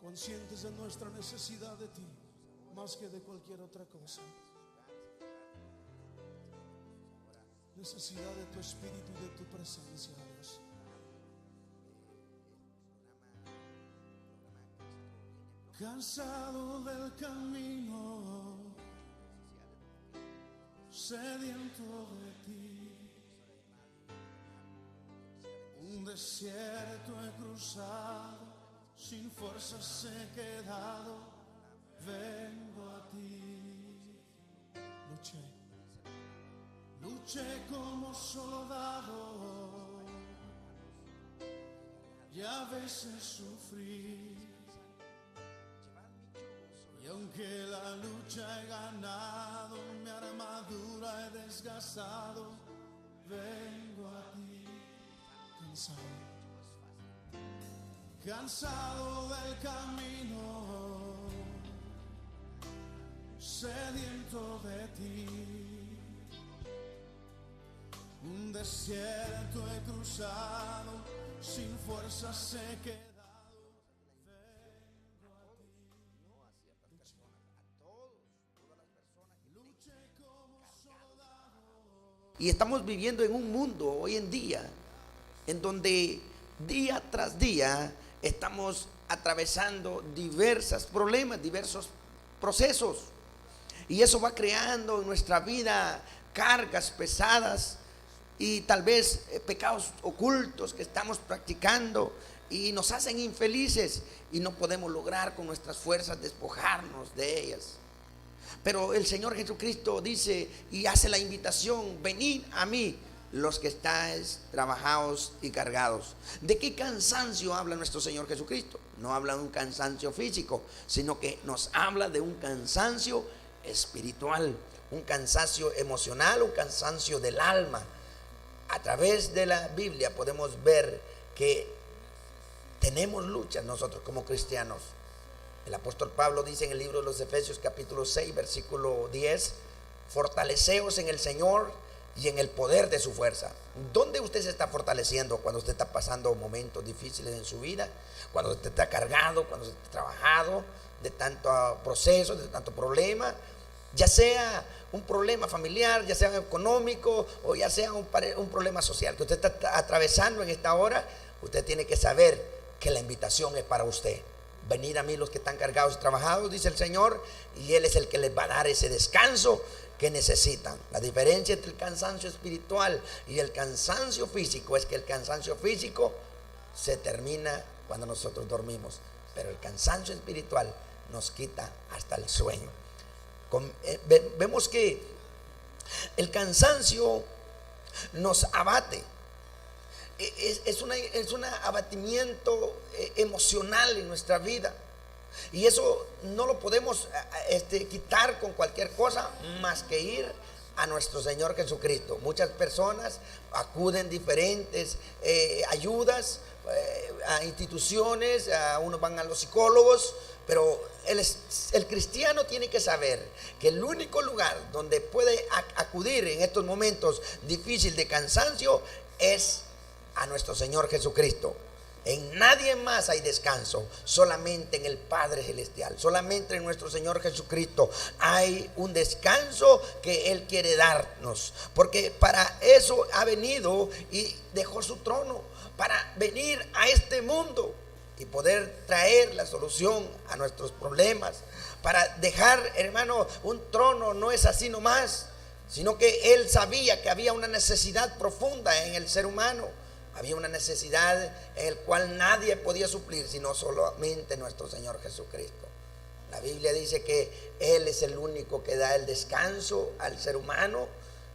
conscientes de nuestra necesidad de ti más que de cualquier otra cosa. Necesidad de tu espíritu y de tu presencia, Dios. Cansado del camino, sediento de ti, un desierto he cruzado, sin fuerzas he quedado, vengo a ti. Luché como soldado y a veces sufrí. Y aunque la lucha he ganado, mi armadura he desgastado, vengo a ti. Cansado del camino, sediento de ti, un desierto he cruzado, sin fuerzas he quedado. Y estamos viviendo en un mundo hoy en día en donde día tras día estamos atravesando diversos problemas, diversos procesos. Y eso va creando en nuestra vida cargas pesadas y tal vez pecados ocultos que estamos practicando y nos hacen infelices y no podemos lograr con nuestras fuerzas despojarnos de ellas. Pero el Señor Jesucristo dice y hace la invitación: venid a mí los que estáis trabajados y cargados. ¿De qué cansancio habla nuestro Señor Jesucristo? No habla de un cansancio físico, sino que nos habla de un cansancio espiritual, un cansancio emocional, un cansancio del alma. A través de la Biblia podemos ver que tenemos luchas nosotros como cristianos. El apóstol Pablo dice en el libro de los Efesios capítulo 6 versículo 10: fortaleceos en el Señor y en el poder de su fuerza. ¿Dónde usted se está fortaleciendo cuando usted está pasando momentos difíciles en su vida? Cuando usted está cargado, cuando usted está trabajado de tanto proceso, de tanto problema, ya sea un problema familiar, ya sea económico o ya sea un problema social que usted está atravesando en esta hora. Usted tiene que saber que la invitación es para usted. Venid a mí los que están cargados y trabajados, dice el Señor, y Él es el que les va a dar ese descanso que necesitan. La diferencia entre el cansancio espiritual y el cansancio físico es que el cansancio físico se termina cuando nosotros dormimos, pero el cansancio espiritual nos quita hasta el sueño. Vemos que el cansancio nos abate. Es un abatimiento emocional en nuestra vida, y eso no lo podemos quitar con cualquier cosa más que ir a nuestro Señor Jesucristo. Muchas personas acuden diferentes ayudas a instituciones, unos van a los psicólogos, pero el cristiano tiene que saber que el único lugar donde puede acudir en estos momentos difíciles de cansancio es a nuestro Señor Jesucristo. En nadie más hay descanso, solamente en el Padre Celestial, solamente en nuestro Señor Jesucristo hay un descanso que Él quiere darnos, porque para eso ha venido y dejó su trono, para venir a este mundo y poder traer la solución a nuestros problemas, para dejar, hermano, un trono no es así nomás, sino que Él sabía que había una necesidad profunda en el ser humano. Había una necesidad en la cual nadie podía suplir sino solamente nuestro Señor Jesucristo. La Biblia dice que Él es el único que da el descanso al ser humano.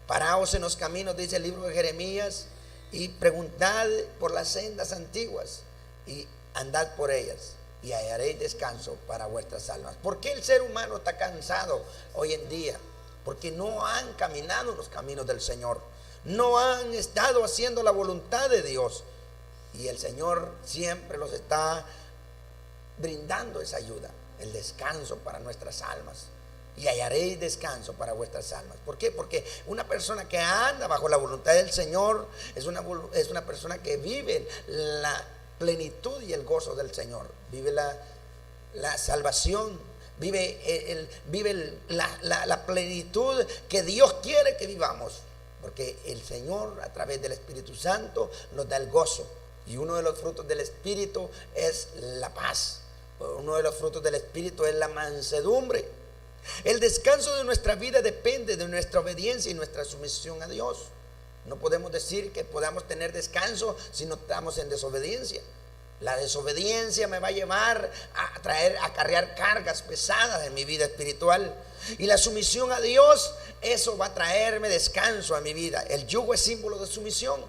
Paraos en los caminos, dice el libro de Jeremías, y preguntad por las sendas antiguas y andad por ellas y hallaréis descanso para vuestras almas. ¿Por qué el ser humano está cansado hoy en día? Porque no han caminado en los caminos del Señor. No han estado haciendo la voluntad de Dios, y el Señor siempre los está brindando esa ayuda, el descanso para nuestras almas. Y hallaréis descanso para vuestras almas. ¿Por qué? Porque una persona que anda bajo la voluntad del Señor es una persona que vive la plenitud y el gozo del Señor, vive la salvación, vive la plenitud que Dios quiere que vivamos. Porque el Señor a través del Espíritu Santo nos da el gozo. Y uno de los frutos del Espíritu es la paz. Uno de los frutos del Espíritu es la mansedumbre. El descanso de nuestra vida depende de nuestra obediencia y nuestra sumisión a Dios. No podemos decir que podamos tener descanso si no estamos en desobediencia. La desobediencia me va a llevar a acarrear cargas pesadas en mi vida espiritual. Y la sumisión a Dios, eso va a traerme descanso a mi vida. El yugo es símbolo de sumisión.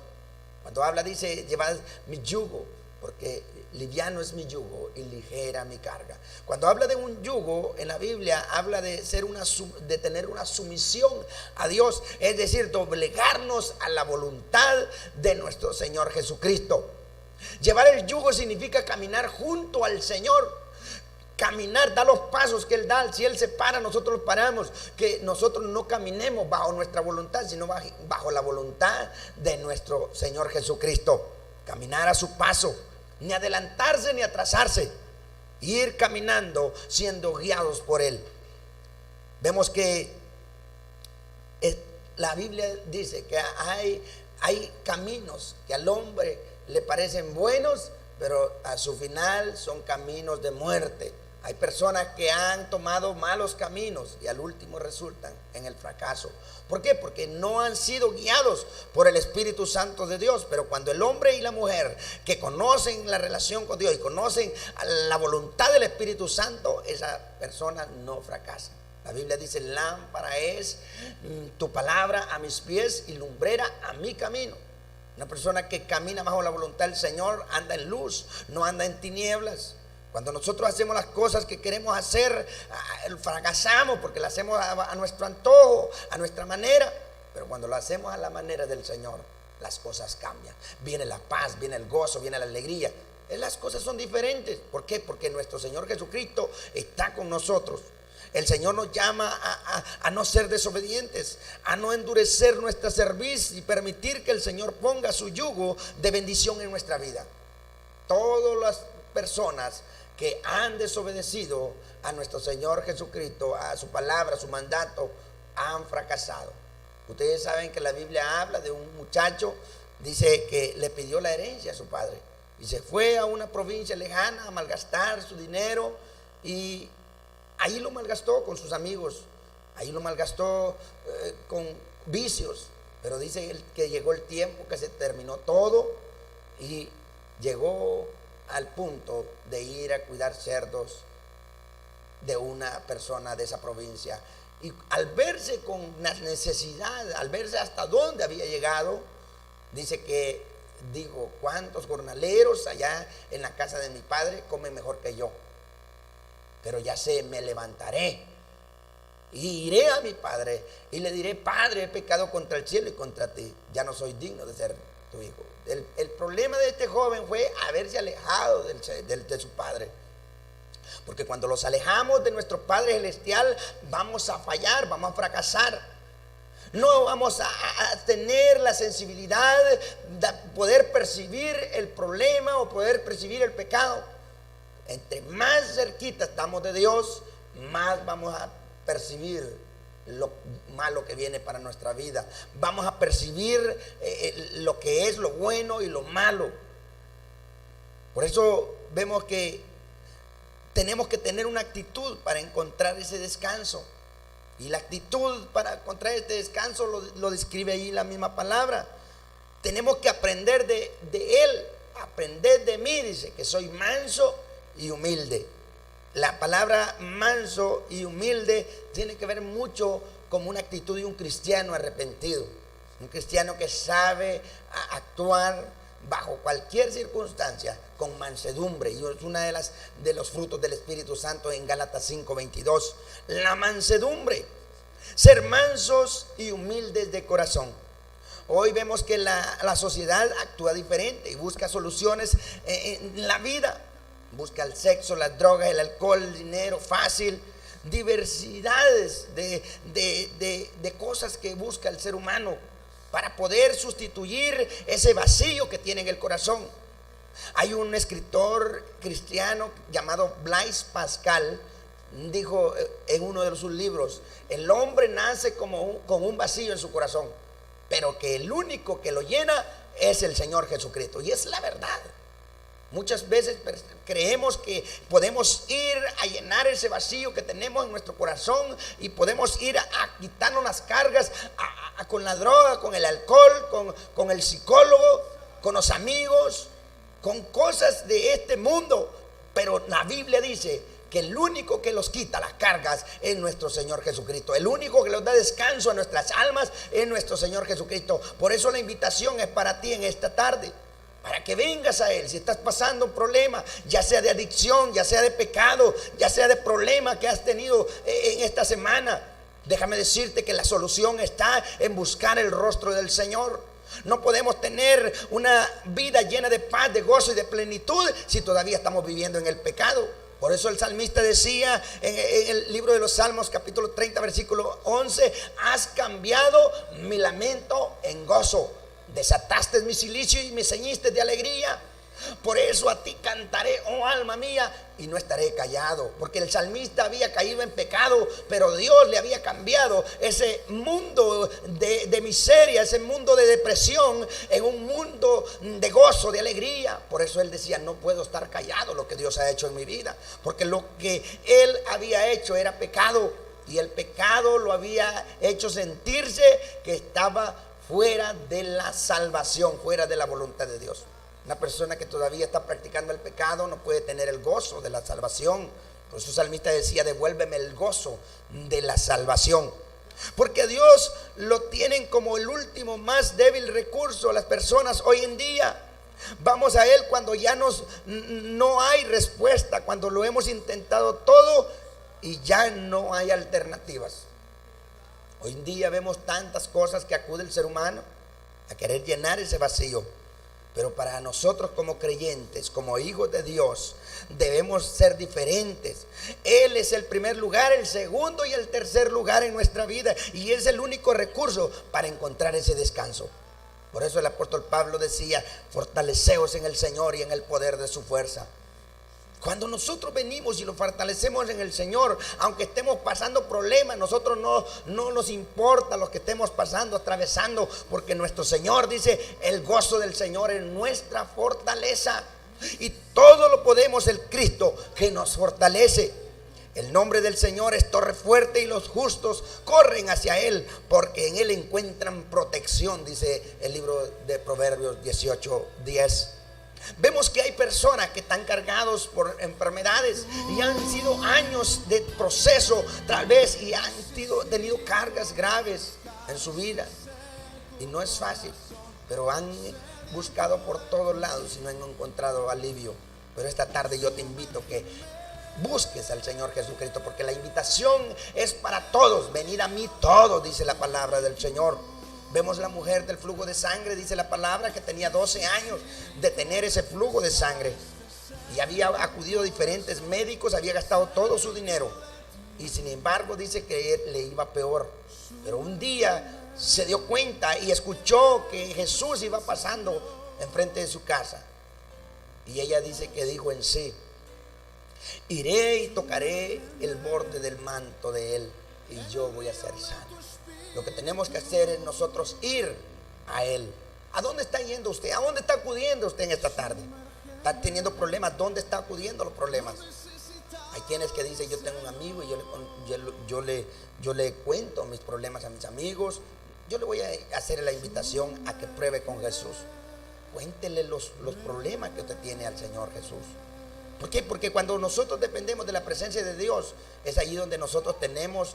Cuando habla dice, llevad mi yugo, porque liviano es mi yugo y ligera mi carga. Cuando habla de un yugo en la Biblia, habla de tener una sumisión a Dios, es decir, doblegarnos a la voluntad de nuestro Señor Jesucristo. Llevar el yugo significa caminar junto al Señor. Caminar, da los pasos que Él da. Si Él se para, nosotros los paramos. Que nosotros no caminemos bajo nuestra voluntad, sino bajo la voluntad de nuestro Señor Jesucristo. Caminar a su paso, ni adelantarse ni atrasarse. Ir caminando siendo guiados por Él. Vemos que la Biblia dice que hay caminos que al hombre le parecen buenos, pero a su final son caminos de muerte. Hay personas que han tomado malos caminos y al último resultan en el fracaso. ¿Por qué? Porque no han sido guiados por el Espíritu Santo de Dios. Pero cuando el hombre y la mujer que conocen la relación con Dios y conocen la voluntad del Espíritu Santo, esa persona no fracasa. La Biblia dice, lámpara es tu palabra a mis pies y lumbrera a mi camino. Una persona que camina bajo la voluntad del Señor anda en luz, no anda en tinieblas. Cuando nosotros hacemos las cosas que queremos hacer, fracasamos porque las hacemos a nuestro antojo, a nuestra manera. Pero cuando lo hacemos a la manera del Señor, las cosas cambian. Viene la paz, viene el gozo, viene la alegría. Las cosas son diferentes. ¿Por qué? Porque nuestro Señor Jesucristo está con nosotros. El Señor nos llama a no ser desobedientes, a no endurecer nuestra cerviz y permitir que el Señor ponga su yugo de bendición en nuestra vida. Todas las personas que han desobedecido a nuestro Señor Jesucristo, a su palabra, a su mandato, han fracasado. Ustedes saben que la Biblia habla de un muchacho, dice que le pidió la herencia a su padre y se fue a una provincia lejana a malgastar su dinero y ahí lo malgastó con sus amigos, ahí lo malgastó con vicios. Pero dice él que llegó el tiempo que se terminó todo y llegó al punto de ir a cuidar cerdos de una persona de esa provincia. Y al verse con la necesidad, al verse hasta dónde había llegado, dice que digo, ¿cuántos jornaleros allá en la casa de mi padre comen mejor que yo? Pero ya sé, me levantaré y iré a mi padre y le diré, Padre, he pecado contra el cielo y contra ti, ya no soy digno de ser tu hijo. El problema de este joven fue haberse alejado de su padre. Porque cuando los alejamos de nuestro Padre Celestial, vamos a fallar, vamos a fracasar. No vamos a tener la sensibilidad de poder percibir el problema o poder percibir el pecado. Entre más cerquita estamos de Dios, más vamos a percibir lo malo que viene para nuestra vida. Vamos a percibir lo que es lo bueno y lo malo. Por eso vemos que tenemos que tener una actitud para encontrar ese descanso. Y la actitud para encontrar este descanso lo describe ahí la misma palabra. Tenemos que aprender de Él, aprender de mí, dice que soy manso y humilde. La palabra manso y humilde tiene que ver mucho con una actitud de un cristiano arrepentido, un cristiano que sabe actuar bajo cualquier circunstancia con mansedumbre, y es una de los frutos del Espíritu Santo en Gálatas 5:22. La mansedumbre, ser mansos y humildes de corazón. Hoy vemos que la sociedad actúa diferente y busca soluciones en la vida. Busca el sexo, las drogas, el alcohol, el dinero fácil, diversidades de cosas que busca el ser humano para poder sustituir ese vacío que tiene en el corazón. Hay un escritor cristiano llamado Blaise Pascal, dijo en uno de sus libros: el hombre nace con un vacío en su corazón, pero que el único que lo llena es el Señor Jesucristo. Y es la verdad. Muchas veces creemos que podemos ir a llenar ese vacío que tenemos en nuestro corazón, y podemos ir a quitarnos las cargas con la droga, con el alcohol, con el psicólogo, con los amigos, con cosas de este mundo. Pero la Biblia dice que el único que los quita las cargas es nuestro Señor Jesucristo. El único que los da descanso a nuestras almas es nuestro Señor Jesucristo. Por eso la invitación es para ti en esta tarde, para que vengas a Él. Si estás pasando un problema, ya sea de adicción, ya sea de pecado, ya sea de problema que has tenido en esta semana, déjame decirte que la solución está en buscar el rostro del Señor. No podemos tener una vida llena de paz, de gozo y de plenitud si todavía estamos viviendo en el pecado. Por eso el salmista decía en el libro de los Salmos, capítulo 30, versículo 11: has cambiado mi lamento en gozo, desataste mi cilicio y me ceñiste de alegría. Por eso a ti cantaré, oh alma mía, y no estaré callado. Porque el salmista había caído en pecado, pero Dios le había cambiado ese mundo de miseria, ese mundo de depresión, en un mundo de gozo, de alegría. Por eso él decía: no puedo estar callado lo que Dios ha hecho en mi vida, porque lo que él había hecho era pecado, y el pecado lo había hecho sentirse que estaba fuera de la salvación, fuera de la voluntad de Dios. Una persona que todavía está practicando el pecado no puede tener el gozo de la salvación. Por eso el salmista decía: devuélveme el gozo de la salvación. Porque Dios lo tienen como el último, más débil recurso las personas hoy en día. Vamos a Él cuando ya no hay respuesta, cuando lo hemos intentado todo y ya no hay alternativas. Hoy en día vemos tantas cosas que acude el ser humano a querer llenar ese vacío. Pero para nosotros como creyentes, como hijos de Dios, debemos ser diferentes. Él es el primer lugar, el segundo y el tercer lugar en nuestra vida, y es el único recurso para encontrar ese descanso. Por eso el apóstol Pablo decía: fortaleceos en el Señor y en el poder de su fuerza. Cuando nosotros venimos y lo fortalecemos en el Señor, aunque estemos pasando problemas, nosotros no nos importa lo que estemos pasando, atravesando, porque nuestro Señor dice: el gozo del Señor es nuestra fortaleza, y todo lo podemos el Cristo que nos fortalece. El nombre del Señor es torre fuerte, y los justos corren hacia Él, porque en Él encuentran protección, dice el libro de Proverbios 18:10. Vemos que hay personas que están cargados por enfermedades y han sido años de proceso tal vez, y han tenido cargas graves en su vida, y no es fácil, pero han buscado por todos lados y no han encontrado alivio. Pero esta tarde yo te invito que busques al Señor Jesucristo, porque la invitación es para todos. Venid a mí todos, dice la palabra del Señor. Vemos la mujer del flujo de sangre, dice la palabra, que tenía 12 años de tener ese flujo de sangre, y había acudido a diferentes médicos, había gastado todo su dinero, y sin embargo dice que le iba peor. Pero un día se dio cuenta y escuchó que Jesús iba pasando enfrente de su casa, y ella dice que dijo en sí: iré y tocaré el borde del manto de Él, y yo voy a ser sano. Lo que tenemos que hacer es nosotros ir a Él. ¿A dónde está yendo usted? ¿A dónde está acudiendo usted en esta tarde? ¿Está teniendo problemas? ¿Dónde está acudiendo a los problemas? Hay quienes que dicen: yo tengo un amigo y yo le cuento mis problemas a mis amigos. Yo le voy a hacer la invitación a que pruebe con Jesús. Cuéntele los problemas que usted tiene al Señor Jesús. ¿Por qué? Porque cuando nosotros dependemos de la presencia de Dios, es allí donde nosotros tenemos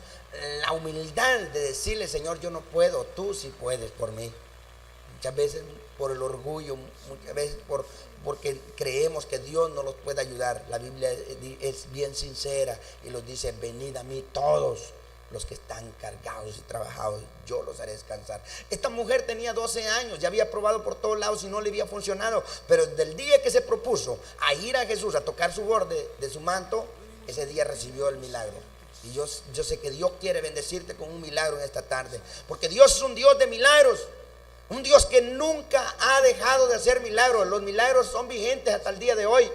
la humildad de decirle: Señor, yo no puedo, tú sí puedes por mí. Muchas veces por el orgullo, muchas veces porque creemos que Dios no nos puede ayudar. La Biblia es bien sincera y nos dice: venid a mí todos los que están cargados y trabajados, yo los haré descansar. Esta mujer tenía 12 años, ya había probado por todos lados y no le había funcionado, pero desde el día que se propuso a ir a Jesús, a tocar su borde de su manto, ese día recibió el milagro. Y yo sé que Dios quiere bendecirte con un milagro en esta tarde, porque Dios es un Dios de milagros, Un Dios que nunca ha dejado de hacer milagros. Los milagros son vigentes hasta el día de hoy.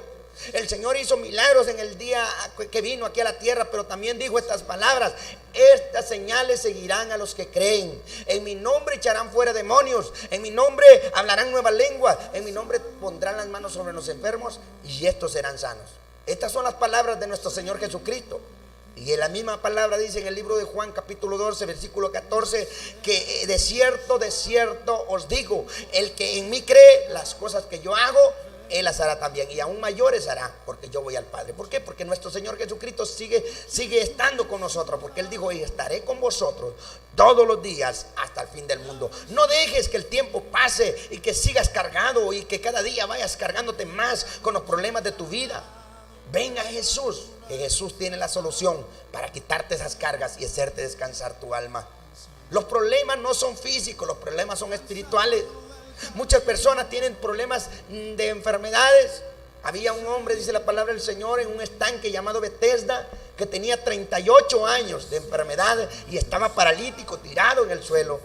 El Señor hizo milagros en el día que vino aquí a la tierra, pero también dijo estas palabras: estas señales seguirán a los que creen. En mi nombre echarán fuera demonios, en mi nombre hablarán nuevas lenguas, en mi nombre pondrán las manos sobre los enfermos y estos serán sanos. Estas son las palabras de nuestro Señor Jesucristo. Y en la misma palabra dice en el libro de Juan capítulo 12 versículo 14 que de cierto os digo, el que en mí cree, las cosas que yo hago, él las hará también, y aún mayores hará, porque yo voy al Padre. ¿Por qué? Porque nuestro Señor Jesucristo sigue estando con nosotros, porque Él dijo: y estaré con vosotros todos los días hasta el fin del mundo. No dejes que el tiempo pase y que sigas cargado y que cada día vayas cargándote más con los problemas de tu vida. Ven a Jesús, que Jesús tiene la solución para quitarte esas cargas y hacerte descansar tu alma. Los problemas no son físicos, los problemas son espirituales. Muchas personas tienen problemas de enfermedades. Había un hombre, dice la palabra del Señor, en un estanque llamado Betesda, que tenía 38 años de enfermedad y estaba paralítico, tirado en el suelo.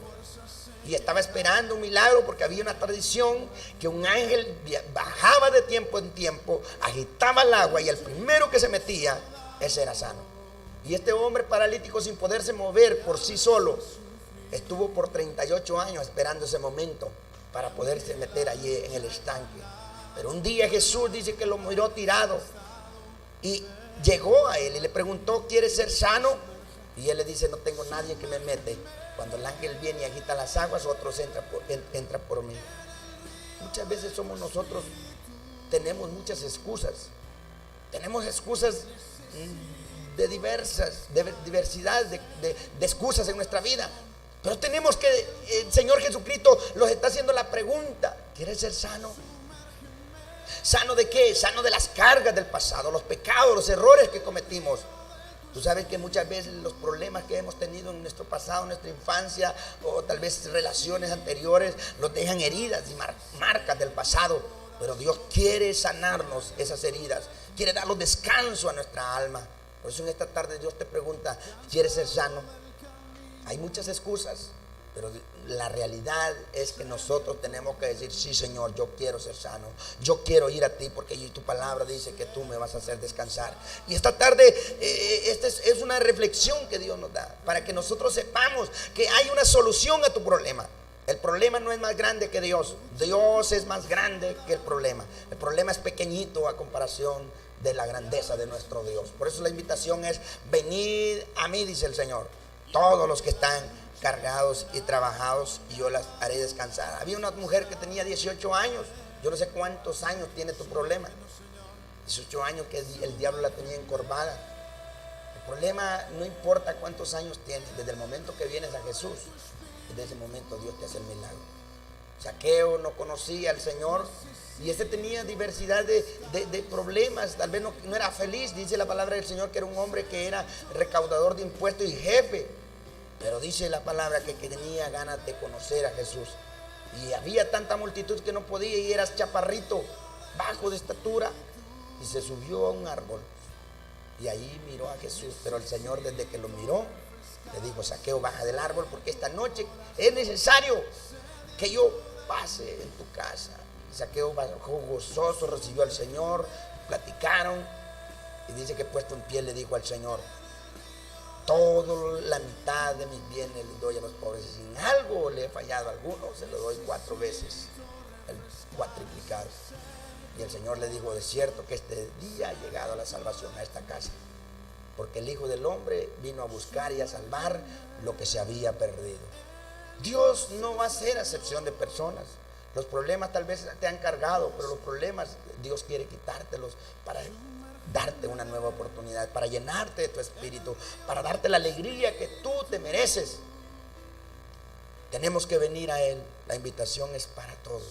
Y estaba esperando un milagro, porque había una tradición que un ángel bajaba de tiempo en tiempo, agitaba el agua y el primero que se metía, ese era sano. Y este hombre paralítico, sin poderse mover por sí solo, estuvo por 38 años esperando ese momento para poderse meter allí en el estanque. Pero un día Jesús dice que lo miró tirado y llegó a él y le preguntó: ¿quieres ser sano? Y él le dice: no tengo nadie que me mete. Cuando el ángel viene y agita las aguas, otros entra por mí. Muchas veces somos nosotros, tenemos muchas excusas. Tenemos excusas de diversidad de excusas en nuestra vida. Pero tenemos que, el Señor Jesucristo nos está haciendo la pregunta: ¿quieres ser sano? ¿Sano de qué? Sano de las cargas del pasado, los pecados, los errores que cometimos. Tú sabes que muchas veces los problemas que hemos tenido en nuestro pasado, en nuestra infancia, o tal vez relaciones anteriores, nos dejan heridas y marcas del pasado. Pero Dios quiere sanarnos esas heridas, quiere darnos descanso a nuestra alma. Por eso en esta tarde Dios te pregunta: ¿quieres ser sano? Hay muchas excusas, pero la realidad es que nosotros tenemos que decir: sí, Señor, yo quiero ser sano, yo quiero ir a ti, porque tu palabra dice que tú me vas a hacer descansar. Y esta tarde esta es una reflexión que Dios nos da, para que nosotros sepamos que hay una solución a tu problema. El problema no es más grande que Dios. Dios es más grande que el problema. El problema es pequeñito a comparación de la grandeza de nuestro Dios. Por eso la invitación es: venid a mí, dice el Señor, todos los que están cargados y trabajados, y yo las haré descansar. Había una mujer que tenía 18 años. Yo no sé cuántos años tiene tu problema. 18 años que el diablo la tenía encorvada. El problema no importa cuántos años tienes. Desde el momento que vienes a Jesús, desde ese momento Dios te hace el milagro. Zaqueo no conocía al Señor, y ese tenía diversidad de problemas. Tal vez no era feliz. Dice la palabra del Señor que era un hombre que era recaudador de impuestos y jefe. Pero dice la palabra que tenía ganas de conocer a Jesús. Y había tanta multitud que no podía, y era chaparrito, bajo de estatura. Y se subió a un árbol y ahí miró a Jesús. Pero el Señor, desde que lo miró, le dijo: Zaqueo, baja del árbol, porque esta noche es necesario que yo pase en tu casa. Y Zaqueo bajó gozoso, recibió al Señor, platicaron. Y dice que, puesto en pie, le dijo al Señor: toda la mitad de mis bienes les doy a los pobres, y si en algo le he fallado a alguno, se lo doy 4 veces, el cuatriplicado. Y el Señor le dijo: de cierto que este día ha llegado la salvación a esta casa, porque el Hijo del Hombre vino a buscar y a salvar lo que se había perdido. Dios no va a hacer acepción de personas. Los problemas tal vez te han cargado, pero los problemas Dios quiere quitártelos para darte una nueva oportunidad, para llenarte de tu espíritu, para darte la alegría que tú te mereces. Tenemos que venir a Él. La invitación es para todos.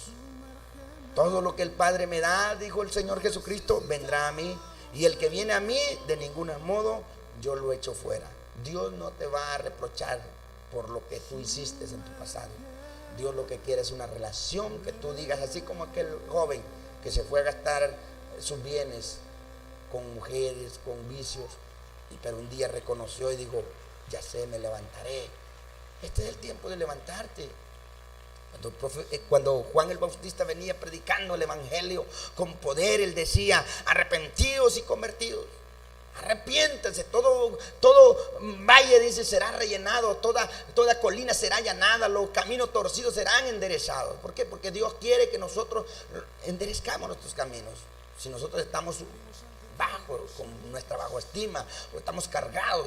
Todo lo que el Padre me da, dijo el Señor Jesucristo, vendrá a mí, y el que viene a mí, de ningún modo yo lo echo fuera. Dios no te va a reprochar por lo que tú hiciste en tu pasado. Dios lo que quiere es una relación, que tú digas, así como aquel joven que se fue a gastar sus bienes con mujeres, con vicios, pero un día reconoció y dijo: ya sé, me levantaré. Este es el tiempo de levantarte. Cuando Juan el Bautista venía predicando el evangelio con poder, él decía: arrepentidos y convertidos. Arrepiéntense, todo valle, dice, será rellenado, toda colina será allanada, los caminos torcidos serán enderezados. ¿Por qué? Porque Dios quiere que nosotros enderezcamos nuestros caminos. Si nosotros estamos con nuestra bajo estima, o estamos cargados,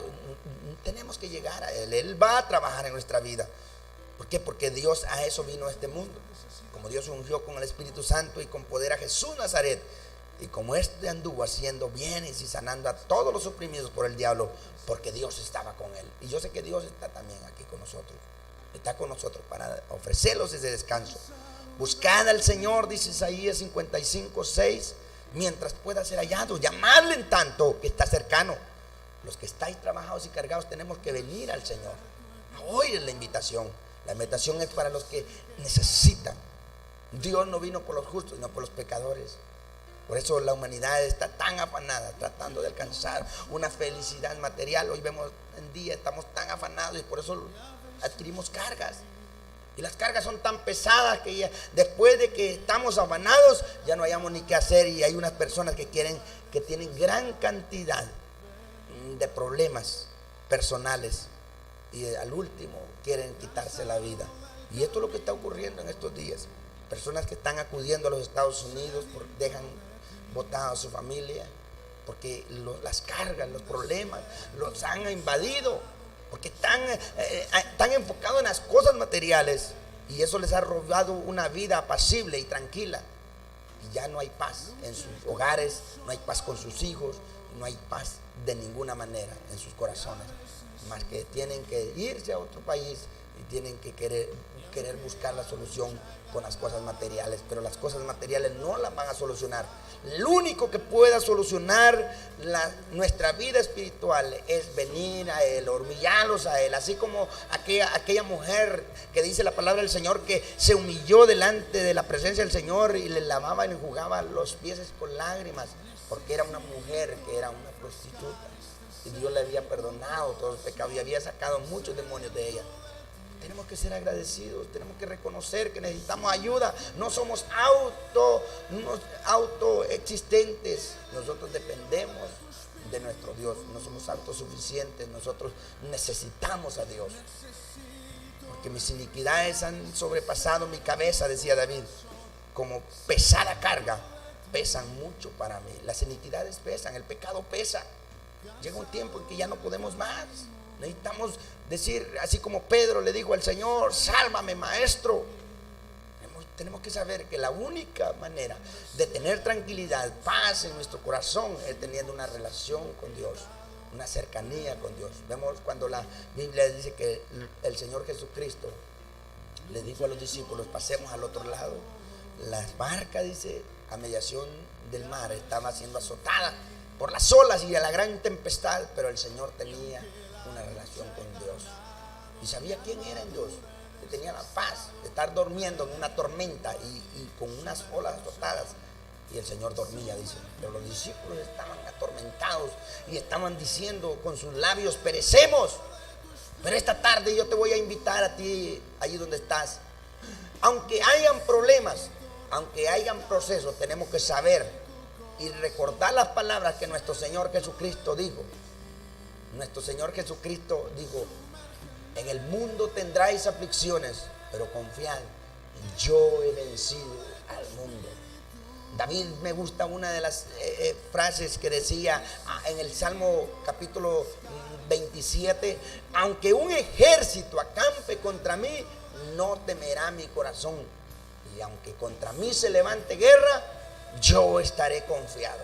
tenemos que llegar a Él. Él va a trabajar en nuestra vida. ¿Por qué? Porque Dios a eso vino a este mundo. Como Dios ungió con el Espíritu Santo y con poder a Jesús Nazaret, y como este anduvo haciendo bienes y sanando a todos los oprimidos por el diablo, porque Dios estaba con él. Y yo sé que Dios está también aquí con nosotros. Está con nosotros para ofrecerlos ese descanso. Buscad al Señor, dice Isaías 55:6, mientras pueda ser hallado. Llamadle en tanto que está cercano. Los que estáis trabajados y cargados tenemos que venir al Señor a oír la invitación. La invitación es para los que necesitan. Dios no vino por los justos, sino por los pecadores. Por eso la humanidad está tan afanada tratando de alcanzar una felicidad material. Hoy vemos en día, estamos tan afanados y por eso adquirimos cargas. Y las cargas son tan pesadas que ya, después de que estamos afanados, ya no hayamos ni qué hacer. Y hay unas personas que tienen gran cantidad de problemas personales y al último quieren quitarse la vida. Y esto es lo que está ocurriendo en estos días. Personas que están acudiendo a los Estados Unidos dejan botada a su familia porque las cargas, los problemas los han invadido, porque están enfocados en las cosas materiales, y eso les ha robado una vida apacible y tranquila. Y ya no hay paz en sus hogares, no hay paz con sus hijos, no hay paz de ninguna manera en sus corazones, más que tienen que irse a otro país y tienen que querer buscar la solución con las cosas materiales. Pero las cosas materiales no las van a solucionar. Lo único que pueda solucionar nuestra vida espiritual es venir a Él, humillarlos a Él. Así como aquella mujer que dice la palabra del Señor, que se humilló delante de la presencia del Señor y le lavaba y le enjugaba los pies con lágrimas, porque era una mujer que era una prostituta, y Dios le había perdonado todos los pecados y había sacado muchos demonios de ella. Tenemos que ser agradecidos, tenemos que reconocer que necesitamos ayuda. No somos autoexistentes, nosotros dependemos de nuestro Dios, no somos autosuficientes, nosotros necesitamos a Dios. Porque mis iniquidades han sobrepasado mi cabeza, decía David, como pesada carga, pesan mucho para mí. Las iniquidades pesan, el pecado pesa. Llega un tiempo en que ya no podemos más. Necesitamos decir, así como Pedro le dijo al Señor: sálvame, maestro. Tenemos que saber que la única manera de tener tranquilidad, paz en nuestro corazón, es teniendo una relación con Dios, una cercanía con Dios. Vemos cuando la Biblia dice que el Señor Jesucristo le dijo a los discípulos: pasemos al otro lado. Las barcas, dice, a mediación del mar, estaba siendo azotada por las olas y a la gran tempestad, pero el Señor tenía una relación con Dios y sabía quién era en Dios, que tenía la paz de estar durmiendo en una tormenta y con unas olas azotadas, y el Señor dormía, dice. Pero los discípulos estaban atormentados y estaban diciendo con sus labios: perecemos. Pero esta tarde yo te voy a invitar a ti, allí donde estás, aunque hayan problemas, aunque hayan procesos, tenemos que saber y recordar las palabras que nuestro Señor Jesucristo dijo. Nuestro Señor Jesucristo dijo: en el mundo tendráis aflicciones, pero confiad, yo he vencido al mundo. David, me gusta una de las frases que decía en el Salmo capítulo 27: aunque un ejército acampe contra mí, no temerá mi corazón, y aunque contra mí se levante guerra, yo estaré confiado.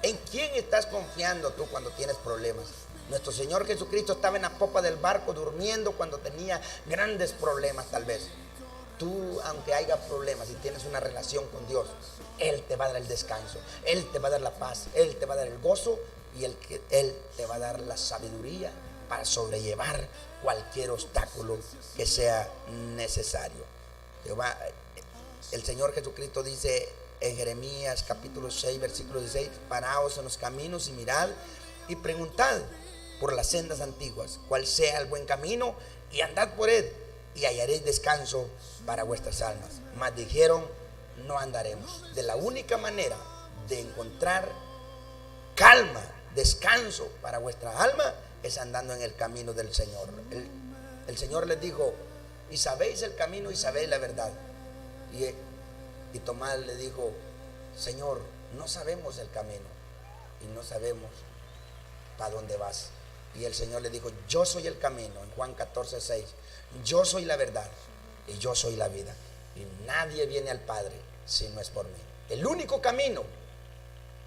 ¿En quién estás confiando tú cuando tienes problemas? Nuestro Señor Jesucristo estaba en la popa del barco durmiendo cuando tenía grandes problemas. Tal vez tú, aunque haya problemas y tienes una relación con Dios, Él te va a dar el descanso, Él te va a dar la paz, Él te va a dar el gozo, y Él te va a dar la sabiduría para sobrellevar cualquier obstáculo que sea necesario. El Señor Jesucristo dice en Jeremías capítulo 6 versículo 16: paraos en los caminos y mirad y preguntad por las sendas antiguas cuál sea el buen camino, y andad por él, y hallaréis descanso para vuestras almas. Mas dijeron, no andaremos. De la única manera de encontrar calma, descanso para vuestra alma es andando en el camino del Señor. El Señor les dijo, y sabéis el camino y sabéis la verdad. Y Tomás le dijo, Señor, no sabemos el camino y no sabemos para dónde vas. Y el Señor le dijo, yo soy el camino, en Juan 14:6, yo soy la verdad y yo soy la vida, y nadie viene al Padre si no es por mí. El único camino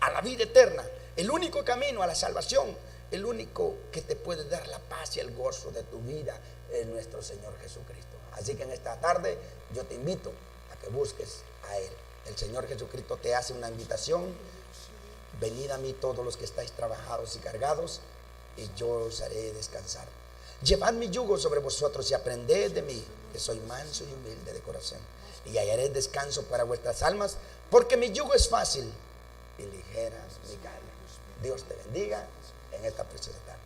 a la vida eterna, el único camino a la salvación, el único que te puede dar la paz y el gozo de tu vida es nuestro Señor Jesucristo. Así que en esta tarde yo te invito a que busques a Él. El Señor Jesucristo te hace una invitación: venid a mí todos los que estáis trabajados y cargados, y yo os haré descansar. Llevad mi yugo sobre vosotros y aprended de mí, que soy manso y humilde de corazón, y hallaré descanso para vuestras almas, porque mi yugo es fácil y ligera mi carga. Dios te bendiga en esta preciosa tarde.